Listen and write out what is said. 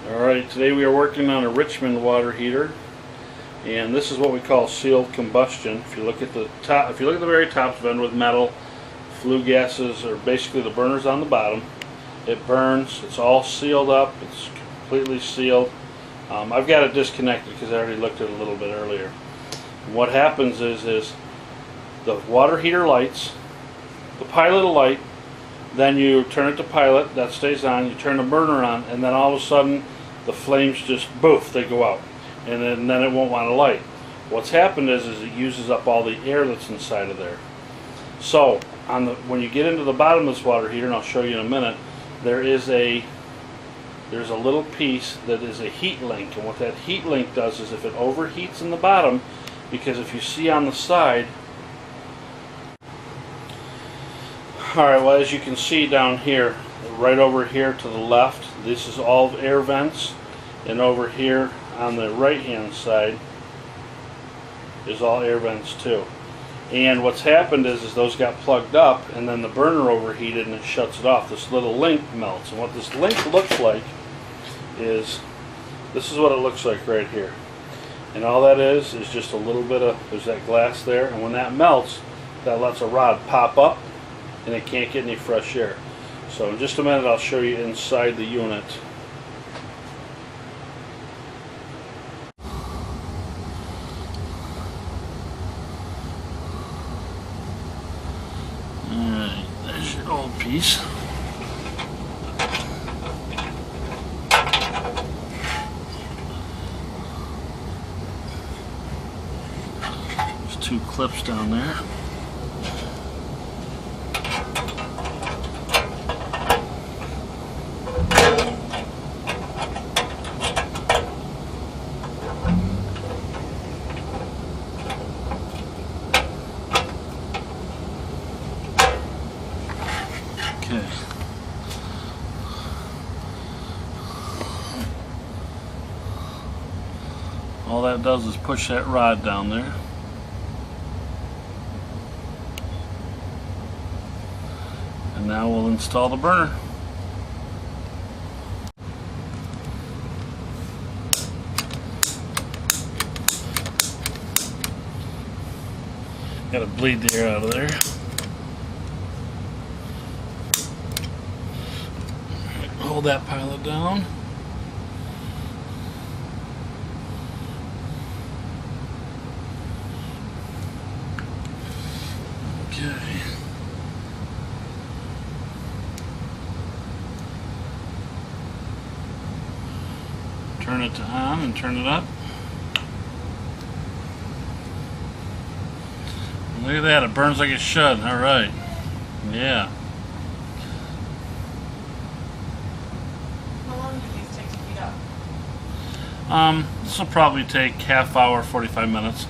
Alright, today we are working on a Richmond water heater, and this is what we call sealed combustion. If you look at the top, if you look at the very top, it's been with metal. Flue gases are basically the burners on the bottom. It burns, it's all sealed up, it's completely sealed. I've got it disconnected because I already looked at it a little bit earlier. And what happens is the water heater lights, the pilot will light, then you turn it to pilot, that stays on, you turn the burner on, and then all of a sudden the flames just boof, they go out, and then it won't want to light. What's happened is it uses up all the air that's inside of there. So when you get into the bottom of this water heater, and I'll show you in a minute, there's a little piece that is a heat link, and what that heat link does is if it overheats in the bottom, because if you see on the side, alright, well, as you can see down here, right over here to the left, this is all air vents, and over here on the right hand side is all air vents too. And what's happened is those got plugged up, and then the burner overheated and it shuts it off. This little link melts, and what this link looks like is, this is what it looks like right here. And all that is just a little bit of, there's that glass there, and when that melts, that lets a rod pop up and it can't get any fresh air. So in just a minute I'll show you inside the unit. Alright, there's your old piece. There's two clips down there. Okay. All that does is push that rod down there. And now we'll install the burner. Gotta bleed the air out of there. Hold that pilot down. Okay. Turn it to on and turn it up. Look at that, it burns like it should. Alright. Yeah. How long do these take to heat up? This will probably take half hour, 45 minutes.